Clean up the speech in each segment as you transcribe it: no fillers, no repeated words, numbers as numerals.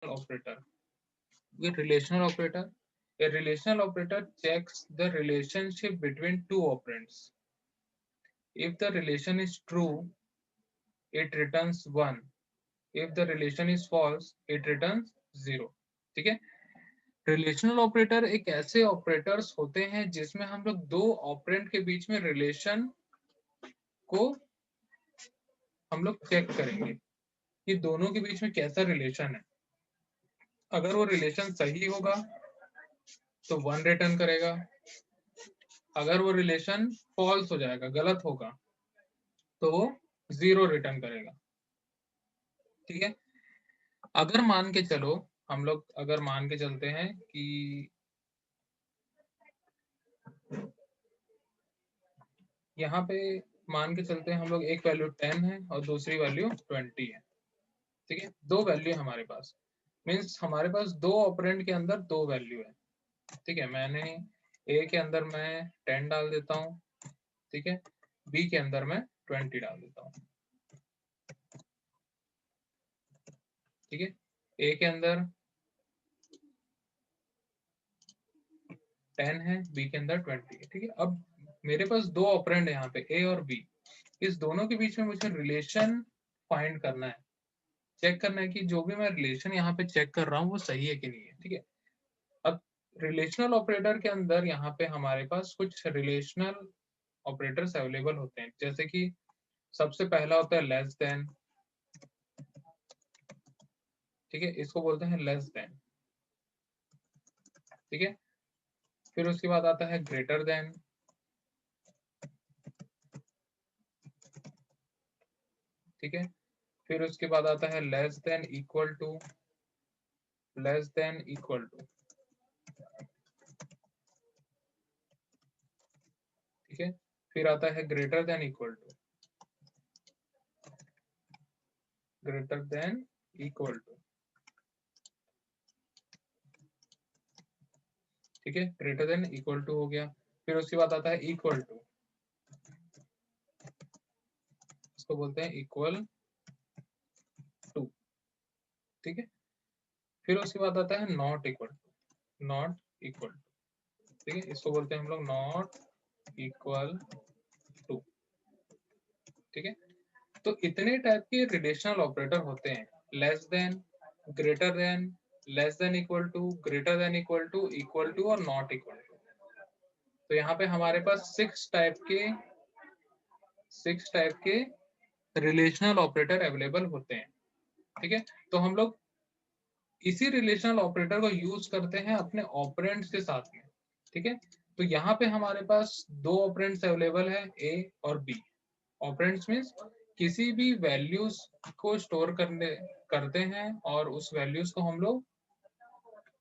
operator. A relational operator. A relational operator checks the relationship between two operands. If the relation is true, it returns 1. If the relation is false, it returns 0. ठीक है? Relational operator एक ऐसे operators होते हैं जिसमें हम लोग दो ऑपरेंड के बीच में रिलेशन को हम लोग चेक करेंगे कि दोनों के बीच में कैसा रिलेशन है। अगर वो रिलेशन सही होगा तो 1 रिटर्न करेगा, अगर वो रिलेशन फॉल्स हो जाएगा, गलत होगा, तो वो 0 रिटर्न करेगा। ठीक है? अगर मान के चलो, हम लोग अगर मान के चलते हैं कि यहाँ पे मान के चलते हैं हम लोग एक वैल्यू 10 है और दूसरी वैल्यू 20 है। ठीक है? दो वैल्यू है हमारे पास, मीन्स हमारे पास दो ऑपरेंड के अंदर दो वैल्यू है। ठीक है? मैंने ए के अंदर मैं 10 डाल देता हूँ, ठीक है, बी के अंदर मैं 20 डाल देता हूँ। ठीक है? ए के अंदर 10 है, बी के अंदर 20 है। ठीक है? अब मेरे पास दो ऑपरेंड है यहाँ पे, ए और बी। इस दोनों के बीच में मुझे रिलेशन फाइंड करना है, चेक करना है कि जो भी मैं रिलेशन यहाँ पे चेक कर रहा हूँ वो सही है कि नहीं है। ठीक है? अब रिलेशनल ऑपरेटर के अंदर यहाँ पे हमारे पास कुछ रिलेशनल ऑपरेटर्स अवेलेबल होते हैं, जैसे कि सबसे पहला होता है लेस देन। ठीक है? इसको बोलते हैं लेस देन। ठीक है? फिर उसके बाद आता है ग्रेटर देन। ठीक है? फिर उसके बाद आता है less than equal to, less than equal to. ठीक है? फिर आता है greater than equal to, greater than equal to. ठीक है? ग्रेटर देन इक्वल टू हो गया। फिर उसके बाद आता है इक्वल टू, इसको बोलते हैं इक्वल टू। ठीक है? फिर उसके बाद आता है not equal to, not equal to. ठीक है? इसको बोलते हैं हम लोग नॉट इक्वल टू। ठीक है? तो इतने टाइप के रिलेशनल ऑपरेटर होते हैं, less than, greater than, less than equal to, greater than equal to और नॉट इक्वल टू। तो यहाँ पे हमारे पास सिक्स टाइप के रिलेशनल ऑपरेटर अवेलेबल होते हैं। ठीक है? तो हम लोग इसी रिलेशनल ऑपरेटर को यूज करते हैं अपने ऑपरेंड्स के साथ में। ठीक है? तो यहाँ पे हमारे पास दो ऑपरेंड्स अवेलेबल है, ए और बी। ऑपरेंड्स मीन्स किसी भी वैल्यूज को स्टोर करते हैं और उस वैल्यूज को हम लोग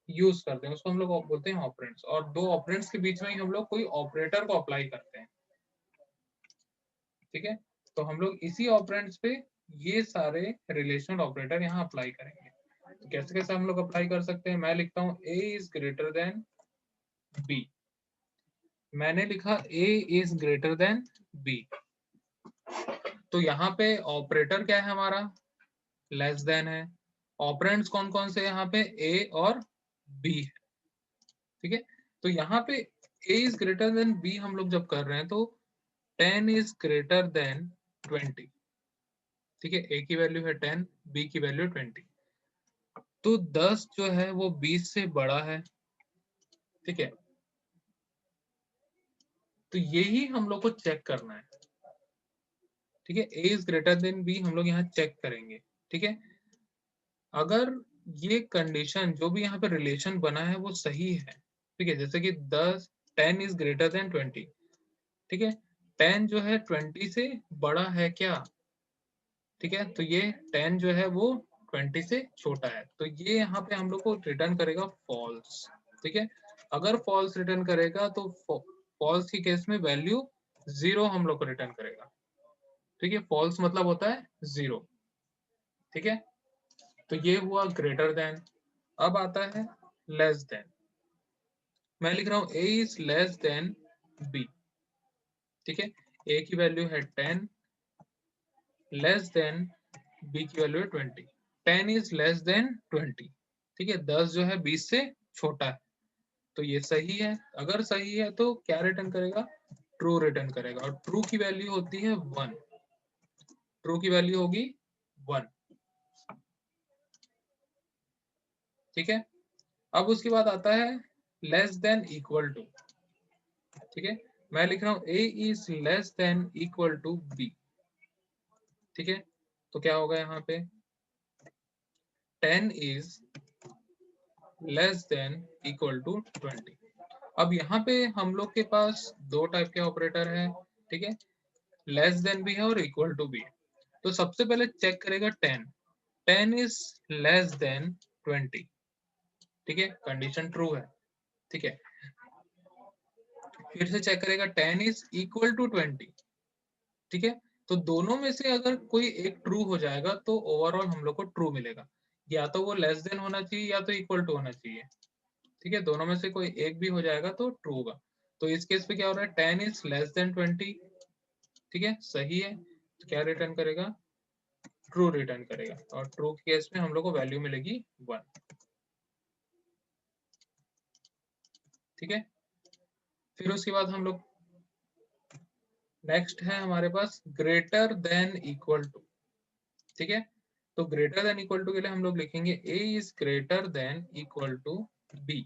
यूज करते हैं, उसको हम लोग बोलते हैं ऑपरेंड्स। और दो ऑपरेंड्स के बीच में ही हम लोग कोई ऑपरेटर को अप्लाई करते हैं। ठीक है? तो हम लोग इसी ऑपरेंड्स पे ये सारे रिलेशनल ऑपरेटर यहाँ अप्लाई करेंगे। तो कैसे कैसे हम लोग अप्लाई कर सकते हैं? मैं लिखता हूँ ए इज ग्रेटर देन बी। मैंने लिखा ए इज ग्रेटर देन बी, तो यहाँ पे ऑपरेटर क्या है हमारा? लेस देन है। ऑपरेंड्स कौन कौन से यहाँ पे? ए और बी है। ठीक है? तो यहाँ पे a is greater then b हम लोग जब कर रहे हैं तो 10 इज ग्रेटर देन 20। ठीक है? a की वैल्यू है 10, b की वैल्यू 20, तो 10 जो है वो 20 से बड़ा है। ठीक है? तो यही हम लोग को चेक करना है। ठीक है? a is greater then b हम लोग यहाँ चेक करेंगे। ठीक है? अगर ये कंडीशन जो भी यहाँ पे रिलेशन बना है वो सही है, ठीक है, जैसे कि 10 इज ग्रेटर देन 20। ठीक है? 10 जो है 20 से बड़ा है क्या? ठीक है? तो ये 10 जो है वो 20 से छोटा है, तो ये यहाँ पे हम लोग को रिटर्न करेगा फॉल्स। ठीक है? अगर फॉल्स रिटर्न करेगा तो फॉल्स की केस में वैल्यू 0 हम लोग को रिटर्न करेगा। ठीक है? फॉल्स मतलब होता है 0। ठीक है? तो ये हुआ ग्रेटर देन। अब आता है लेस देन। मैं लिख रहा हूँ a is less then b। ठीक है? a की वैल्यू है 10, लेस देन b की वैल्यू है 20। 10 इज लेस देन 20, ठीक है, 10 जो है 20 से छोटा है, तो ये सही है। अगर सही है तो क्या रिटर्न करेगा, ट्रू रिटर्न करेगा, और ट्रू की वैल्यू होती है 1। ट्रू की वैल्यू होगी 1। ठीक है, अब उसके बाद आता है लेस देन इक्वल टू। ठीक है, मैं लिख रहा हूं a is less than equal to b। ठीक है, तो क्या होगा यहाँ पे, 10 is less than equal to 20। अब यहाँ पे हम लोग के पास दो टाइप के ऑपरेटर है। ठीक है, लेस देन भी है और इक्वल टू भी है। तो सबसे पहले चेक करेगा 10, 10 इज लेस देन 20। ठीक है, कंडीशन ट्रू है। ठीक है, फिर से चेक करेगा 10 इज इक्वल टू 20। ठीक है, तो दोनों में से अगर कोई एक ट्रू हो जाएगा तो ओवरऑल हम लोग को ट्रू मिलेगा। या तो वो लेस देन होना चाहिए या तो इक्वल टू होना चाहिए। ठीक है, दोनों में से कोई एक भी हो जाएगा तो ट्रू होगा। तो इस केस पे क्या हो रहा है, 10 इज लेस देन 20। ठीक है, सही है, तो क्या रिटर्न करेगा, ट्रू रिटर्न करेगा, और ट्रू के केस में हम लोग को वैल्यू मिलेगी 1। ठीक है, फिर उसके बाद हम लोग नेक्स्ट है हमारे पास ग्रेटर देन इक्वल टू। ठीक है, तो ग्रेटर देन इक्वल टू के लिए हम लोग लिखेंगे a is greater than equal to b।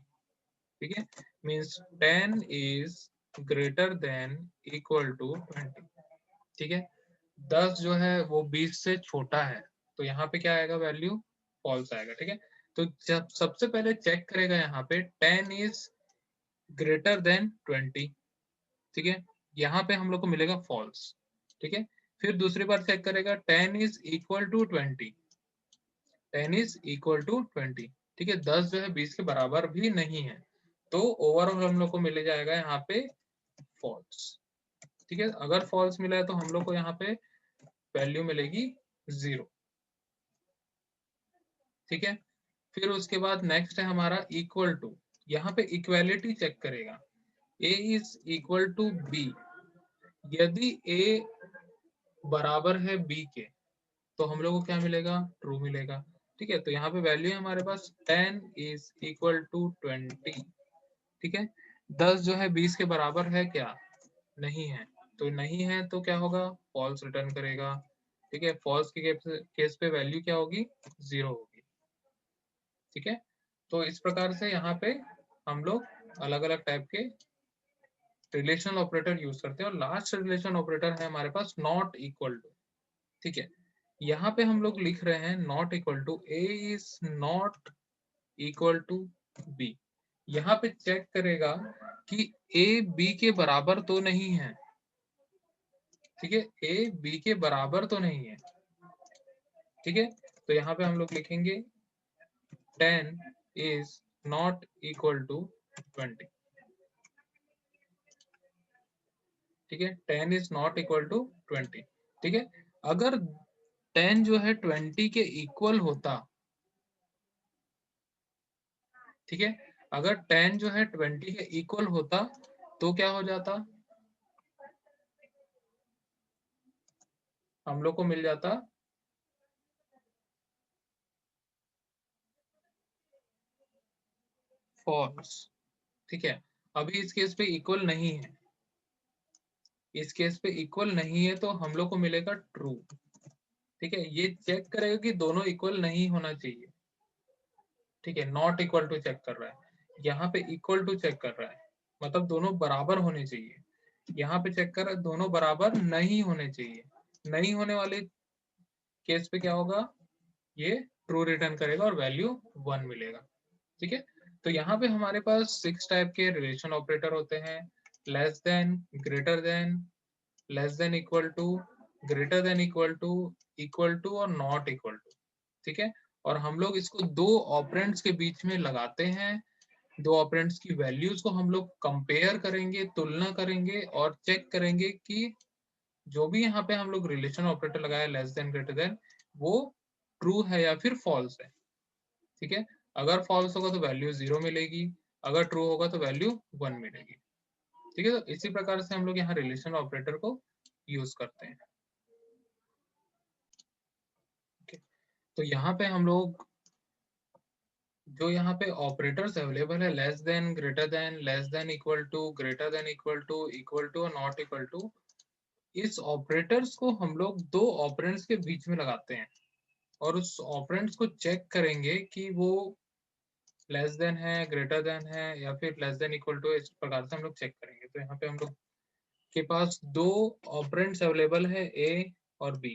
ठीक है, means 10 is greater than equal to 20। ठीक है, 10 जो है वो 20 से छोटा है, तो यहाँ पे क्या आएगा, वैल्यू फॉल्स आएगा। ठीक है, तो जब सबसे पहले चेक करेगा यहाँ पे 10 इज ग्रेटर देन 20। ठीक है, यहाँ पे हम लोग को मिलेगा फॉल्स। ठीक है, फिर दूसरी बार चेक करेगा 10 is equal to 20। 10 is equal to 20। ठीक है, 10 जो है 20 के बराबर भी नहीं है, तो ओवरऑल हम लोग को मिल जाएगा यहाँ पे फॉल्स। ठीक है, अगर फॉल्स मिला है तो हम लोग को यहाँ पे वैल्यू मिलेगी 0। ठीक है, फिर उसके बाद नेक्स्ट है हमारा इक्वल टू। यहाँ पे इक्वालिटी चेक करेगा, a is equal to b। यदि a बराबर है b के, तो हम लोग को क्या मिलेगा, ट्रू मिलेगा। ठीक है, तो यहाँ पे वैल्यू है हमारे पास 10 इज इक्वल टू 20। ठीक है, 10 जो है 20 के बराबर है क्या, नहीं है, तो नहीं है तो क्या होगा, फॉल्स रिटर्न करेगा। ठीक है, फॉल्स के केस पे वैल्यू क्या होगी, 0 होगी। ठीक है, तो इस प्रकार से यहाँ पे हम लोग अलग अलग टाइप के रिलेशनल ऑपरेटर यूज करते हैं। और लास्ट रिलेशन ऑपरेटर है हमारे पास नॉट इक्वल टू। ठीक है, यहाँ पे हम लोग लिख रहे हैं not equal to a is not equal to b। यहाँ पे चेक करेगा कि a b के बराबर तो नहीं है। ठीक है, a b के बराबर तो नहीं है। ठीक है, तो यहाँ पे हम लोग लिखेंगे 10 is not equal to 20। ठीक है, 10 is not equal to 20। ठीक है, अगर 10 जो है 20 के इक्वल होता, ठीक है, अगर 10 जो है 20 के इक्वल होता तो क्या हो जाता, हम लोग को मिल जाता फॉल्स। ठीक है, अभी इस केस पे इक्वल नहीं है, इस केस पे इक्वल नहीं है, तो हम लोग को मिलेगा ट्रू। ठीक है, ये चेक करेगा कि दोनों इक्वल नहीं होना चाहिए। ठीक है, नॉट इक्वल टू चेक कर रहा है, यहाँ पे इक्वल टू चेक कर रहा है, मतलब दोनों बराबर होने चाहिए। यहाँ पे चेक कर रहा है दोनों बराबर नहीं होने चाहिए। नहीं होने वाले केस पे क्या होगा, ये ट्रू रिटर्न करेगा और वैल्यू 1 मिलेगा। ठीक है, तो यहाँ पे हमारे पास 6 टाइप के रिलेशन ऑपरेटर होते हैं, less than, greater than, less than equal to, greater than equal to और नॉट इक्वल टू। ठीक है, और हम लोग इसको दो ऑपरेंड्स के बीच में लगाते हैं। दो ऑपरेंड्स की वैल्यूज को हम लोग कंपेयर करेंगे, तुलना करेंगे और चेक करेंगे कि जो भी यहाँ पे हम लोग रिलेशन ऑपरेटर लगाया लेस देन ग्रेटर देन, वो ट्रू है या फिर फॉल्स है। ठीक है, अगर फॉल्स होगा तो वैल्यू 0 मिलेगी, अगर ट्रू होगा तो वैल्यू 1 मिलेगी। ठीक है, तो इसी प्रकार से हम लोग यहाँ रिलेशन ऑपरेटर को यूज करते हैं। ठीक है, तो यहाँ पे हम लोग जो यहाँ पे ऑपरेटर्स अवेलेबल है, less than, greater than, less than equal to, greater than equal to और नॉट इक्वल टू, इस ऑपरेटर्स को हम लोग दो ऑपरेंड्स के बीच में लगाते हैं और उस ऑपरेंड्स को चेक करेंगे कि वो लेस देन है, ग्रेटर देन है या फिर लेस देन इक्वल टू, इस प्रकार से हम लोग चेक करेंगे। तो यहाँ पे हम लोग के पास दो ऑपरेंड्स अवेलेबल है, ए और बी।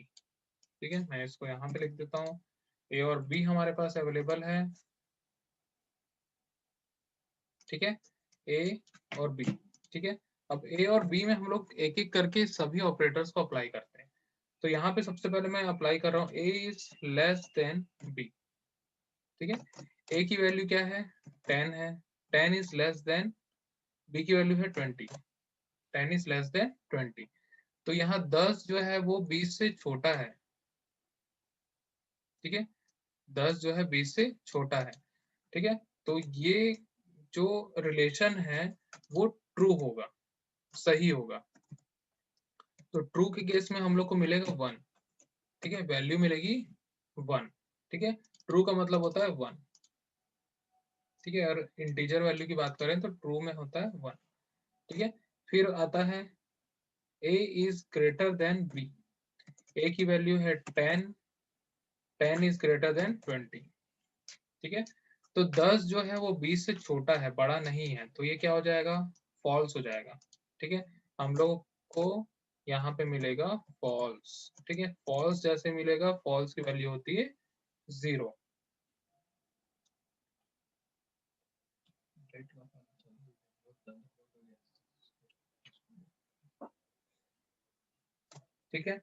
ठीक है, मैं इसको यहाँ पे लिख देता हूँ, ए और बी हमारे पास अवेलेबल है। ठीक है, ए और बी। ठीक है, अब ए और बी में हम लोग एक एक करके सभी ऑपरेटर्स को अप्लाई करते हैं। तो यहाँ पे सबसे पहले मैं अप्लाई कर रहा हूँ, ए इज लेस देन बी। ठीक है, ए की वैल्यू क्या है, 10 है, 10 इज लेस देन, बी की वैल्यू है 20, 10 इज लेस देन 20। तो यहाँ 10 जो है वो 20 से छोटा है। ठीक है, 10 जो है 20 से छोटा है। ठीक है, तो ये जो रिलेशन है वो ट्रू होगा, सही होगा। तो ट्रू के केस में हम लोग को मिलेगा 1। ठीक है, वैल्यू मिलेगी 1। ठीक है, ट्रू का मतलब होता है 1। ठीक है, और इंटीजर वैल्यू की बात करें तो ट्रू में होता है 1। ठीक है, फिर आता है a is greater then b। a की वैल्यू है 10, 10 इज ग्रेटर देन 20। ठीक है, तो 10 जो है वो 20 से छोटा है, बड़ा नहीं है, तो ये क्या हो जाएगा, फॉल्स हो जाएगा। ठीक है, हम लोग को यहाँ पे मिलेगा फॉल्स। ठीक है, फॉल्स जैसे मिलेगा, फॉल्स की वैल्यू होती है 0। ठीक है,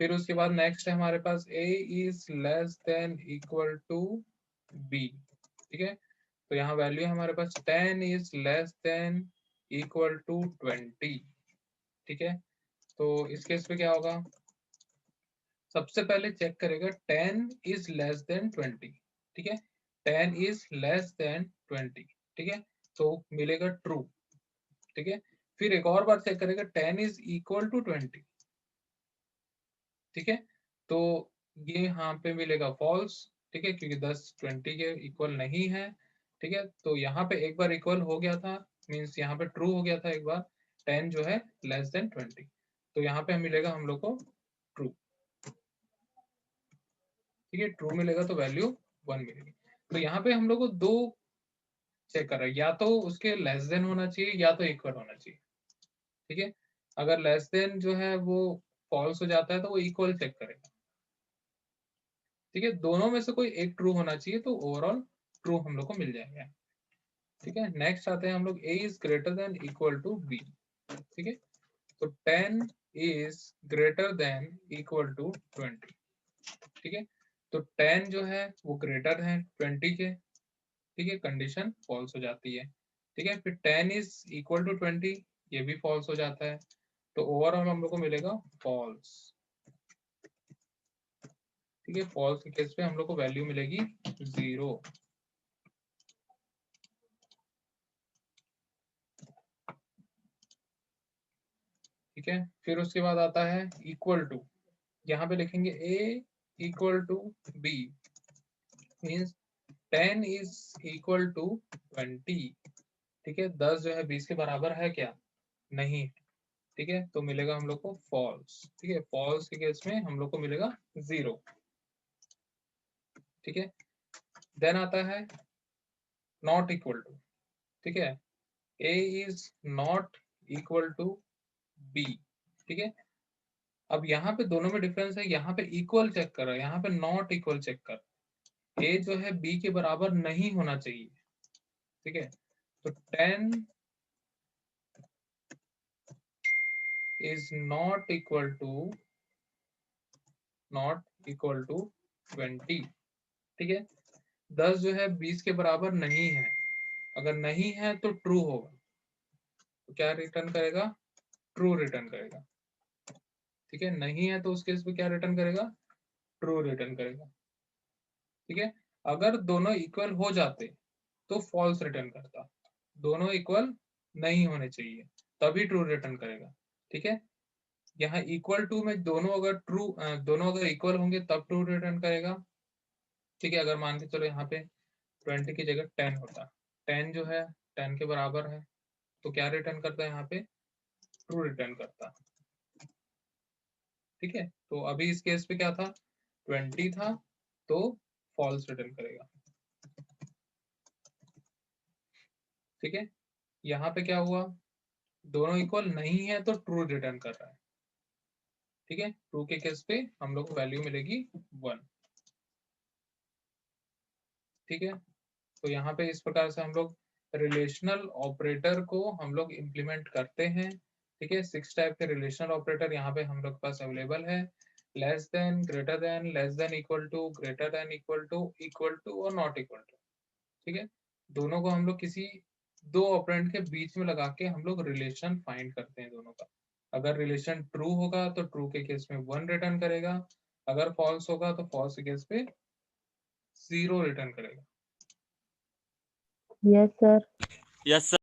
फिर उसके बाद नेक्स्ट है हमारे पास a is less than equal to b। ठीक है, तो यहाँ वैल्यू है हमारे पास 10 is less than equal to 20। ठीक है, तो इस केस पे क्या होगा, सबसे पहले चेक करेगा 10 इज लेस देन 20। ठीक है, 10 इज लेस देन 20। ठीक है, तो मिलेगा ट्रू। ठीक है, फिर एक और बार चेक करेगा 10 इज इक्वल टू 20। ठीक है, तो ये यहाँ पे मिलेगा फॉल्स। ठीक है, क्योंकि 10 20 के इक्वल नहीं है। ठीक है, तो यहाँ पे एक बार इक्वल हो गया था, मीन्स यहाँ पे ट्रू हो गया था एक बार, 10 जो है लेस देन 20। तो यहाँ पे मिलेगा हम लोग को ट्रू। ठीक है, ट्रू मिलेगा तो वैल्यू 1 मिलेगी। तो यहाँ पे हम लोग को दो चेक कर रहे हैं, या तो उसके लेस देन होना चाहिए या तो इक्वल होना चाहिए। ठीक है, अगर लेस देन जो है वो फॉल्स हो जाता है तो वो इक्वल चेक करेगा। ठीक है, दोनों में से कोई एक ट्रू होना चाहिए, तो ओवरऑल ट्रू हम लोग को मिल जाएगा। ठीक है, नेक्स्ट आते हैं हम लोग, a is greater than equal to b। ठीक है, तो 10 is greater than equal to 20। ठीक है, तो 10 जो है वो ग्रेटर है 20 के। ठीक है, कंडीशन फॉल्स हो जाती है। ठीक है, फिर 10 इज इक्वल टू 20, ये भी फॉल्स हो जाता है, तो ओवरऑल हम लोग को मिलेगा फॉल्स। ठीक है, फॉल्स के केस पे हम लोग को वैल्यू मिलेगी 0। ठीक है, फिर उसके बाद आता है इक्वल टू, यहाँ पे लिखेंगे a equal to b, means 10 is equal to 20। ठीक है, 10 जो है 20 के बराबर है क्या, नहीं। ठीक है, तो मिलेगा हम लोग को फॉल्स। ठीक है, फॉल्स के केस में हम लोग को मिलेगा 0। ठीक है, देन आता है नॉट इक्वल टू। ठीक है, a is not equal to b। ठीक है, अब यहाँ पे दोनों में डिफरेंस है, यहाँ पे इक्वल चेक कर रहा है, यहाँ पे नॉट इक्वल चेक कर, a जो है b के बराबर नहीं होना चाहिए। ठीक है, तो 10 इज नॉट इक्वल टू 20। ठीक है, 10 जो है 20 के बराबर नहीं है, अगर नहीं है तो ट्रू होगा, तो क्या रिटर्न करेगा, ट्रू रिटर्न करेगा। ठीक है, नहीं है तो उस केस में क्या रिटर्न करेगा, ट्रू रिटर्न करेगा। ठीक है, अगर दोनों इक्वल हो जाते तो फॉल्स रिटर्न करता, दोनों इक्वल नहीं होने चाहिए तभी ट्रू रिटर्न करेगा। ठीक है, यहाँ इक्वल टू में दोनों अगर दोनों अगर इक्वल होंगे तब ट्रू रिटर्न करेगा। ठीक है, अगर मान के चलो यहाँ पे 20 की जगह 10 होता, 10 जो है 10 के बराबर है, तो क्या रिटर्न करता है यहाँ पे, ट्रू रिटर्न करता। ठीक है, तो अभी इस केस पे क्या था, 20 था तो फॉल्स रिटर्न करेगा। ठीक है, यहाँ पे क्या हुआ, दोनों इक्वल नहीं है तो ट्रू रिटर्न कर रहा है। ठीक है, ट्रू के केस पे हम लोग को वैल्यू मिलेगी 1। ठीक है, तो यहाँ पे इस प्रकार से हम लोग रिलेशनल ऑपरेटर को हम लोग इम्प्लीमेंट करते हैं। ठीक है, 6 टाइप के रिलेशनल ऑपरेटर यहाँ पे हम लोग पास अवेलेबल है, less than, greater than, less than equal to, greater than equal to और नॉट इक्वल टू। ठीक है, दोनों को हम लोग किसी दो ऑपरेंड के बीच में लगा के हम लोग रिलेशन फाइंड करते हैं दोनों का। अगर रिलेशन ट्रू होगा तो ट्रू के केस में 1 रिटर्न करेगा, अगर फॉल्स होगा तो फॉल्स के केस पे 0 रिटर्न करेगा। Yes sir. Yes sir.